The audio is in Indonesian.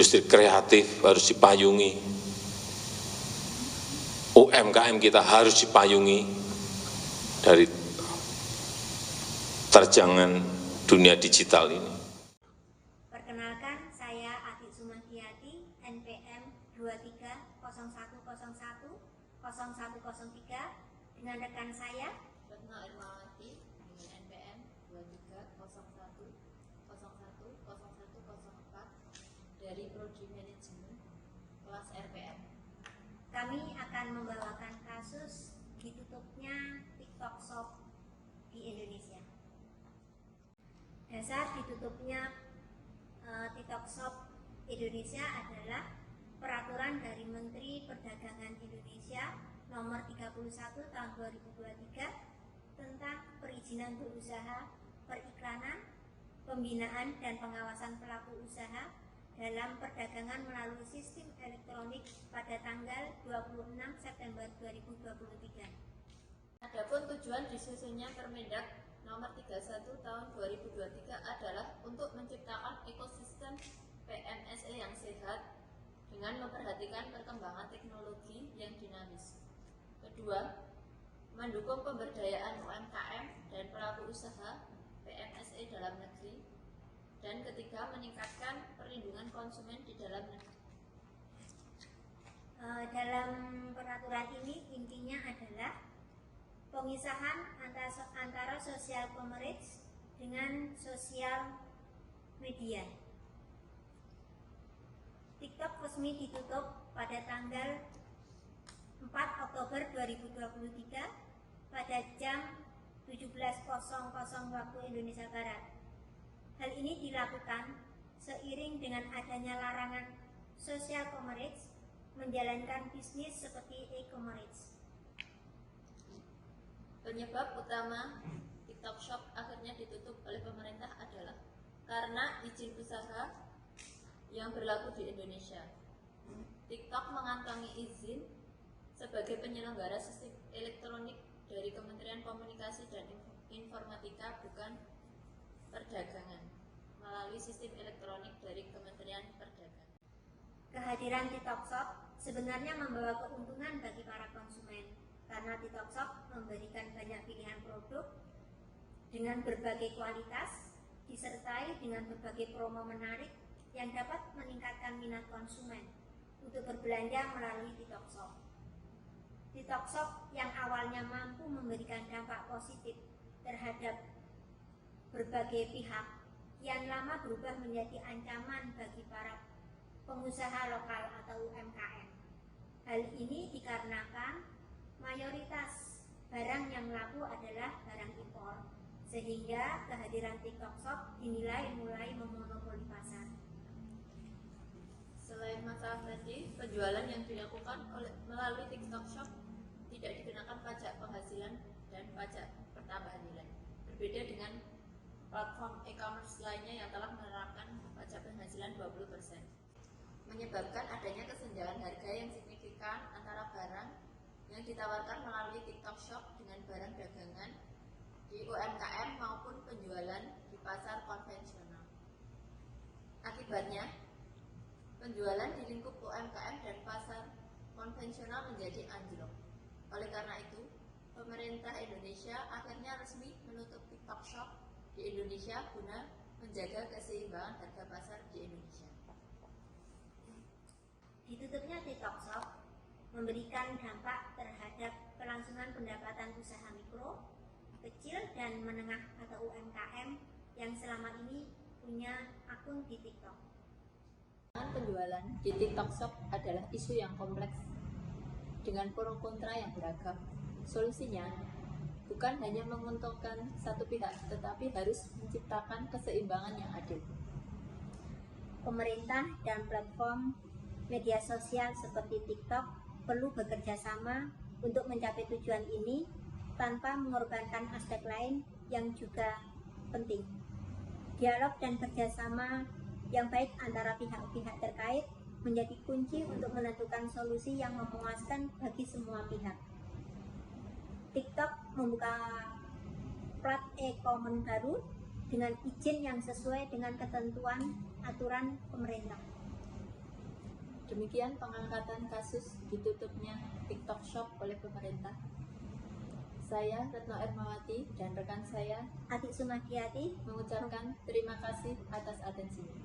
industri kreatif harus dipayungi, UMKM kita harus dipayungi dari terjangan dunia digital ini. Perkenalkan, saya Ati Sumagiati, NPM 2301010103 dengan rekan saya Retno Irmawati dengan NPM 2301010104 dari Prodi Manajemen kelas RPM. Kami akan membawakan kasus ditutupnya TikTok Shop di Indonesia. Dasar ditutupnya TikTok Shop Indonesia adalah peraturan dari Menteri Perdagangan Indonesia nomor 31 tahun 2023 tentang perizinan berusaha, periklanan, pembinaan dan pengawasan pelaku usaha dalam perdagangan melalui sistem elektronik pada tanggal 26 September 2023. Adapun tujuan disusunnya Permendak nomor 31 tahun 2023 adalah untuk menciptakan ekosistem PMSE yang sehat dengan memperhatikan perkembangan teknologi yang dinamis. Kedua, mendukung pemberdayaan UMKM dan pelaku usaha PMSE dalam negeri. Dan ketiga, meningkatkan perlindungan konsumen di dalam negeri. Dalam peraturan ini intinya adalah pemisahan antara social commerce dengan sosial media. TikTok resmi ditutup pada tanggal 4 Oktober 2023 pada jam 17.00 waktu Indonesia Barat. Hal ini dilakukan seiring dengan adanya larangan social commerce menjalankan bisnis seperti e-commerce. Penyebab utama TikTok Shop akhirnya ditutup oleh pemerintah adalah karena izin usaha yang berlaku di Indonesia. TikTok mengantongi izin sebagai penyelenggara sistem elektronik dari Kementerian Komunikasi dan Informatika, bukan Perdagangan, melalui sistem elektronik dari Kementerian Perdagangan. Kehadiran TikTok Shop sebenarnya membawa keuntungan bagi para konsumen karena TikTok Shop memberikan banyak pilihan produk dengan berbagai kualitas disertai dengan berbagai promo menarik yang dapat meningkatkan minat konsumen untuk berbelanja melalui TikTok Shop. TikTok Shop yang awalnya mampu memberikan dampak positif terhadap berbagai pihak kian lama berubah menjadi ancaman bagi para pengusaha lokal atau UMKM. Hal ini dikarenakan mayoritas barang yang laku adalah barang impor, sehingga kehadiran TikTok Shop dinilai mulai memonopoli pasar. Selain masalah tadi, penjualan yang dilakukan melalui TikTok Shop tidak dikenakan pajak penghasilan dan pajak pertambahan nilai. Berbeda dengan platform e-commerce lainnya yang telah menerapkan pajak penghasilan 20%, menyebabkan adanya kesenjangan harga yang signifikan antara barang yang ditawarkan melalui TikTok Shop dengan barang dagangan di UMKM maupun penjualan di pasar konvensional. Akibatnya, penjualan di lingkup UMKM dan pasar konvensional menjadi anjlok. Oleh karena itu, pemerintah Indonesia akhirnya resmi menutup TikTok Shop di Indonesia guna menjaga keseimbangan harga pasar di Indonesia. Ditutupnya TikTok Shop memberikan dampak terhadap kelangsungan pendapatan usaha mikro, kecil, dan menengah atau UMKM yang selama ini punya akun di TikTok. Penjualan di TikTok Shop adalah isu yang kompleks dengan pro kontra yang beragam. Solusinya bukan hanya menguntungkan satu pihak, tetapi harus menciptakan keseimbangan yang adil. Pemerintah dan platform media sosial seperti TikTok perlu bekerja sama untuk mencapai tujuan ini tanpa mengorbankan aspek lain yang juga penting. Dialog dan kerjasama yang baik antara pihak-pihak terkait menjadi kunci untuk menentukan solusi yang memuaskan bagi semua pihak. TikTok membuka plat e-commerce baru dengan izin yang sesuai dengan ketentuan aturan pemerintah. Demikian pengangkatan kasus ditutupnya TikTok Shop oleh pemerintah. Saya, Retno Ermawati, dan rekan saya Atik Sumakiati mengucapkan terima kasih atas atensinya.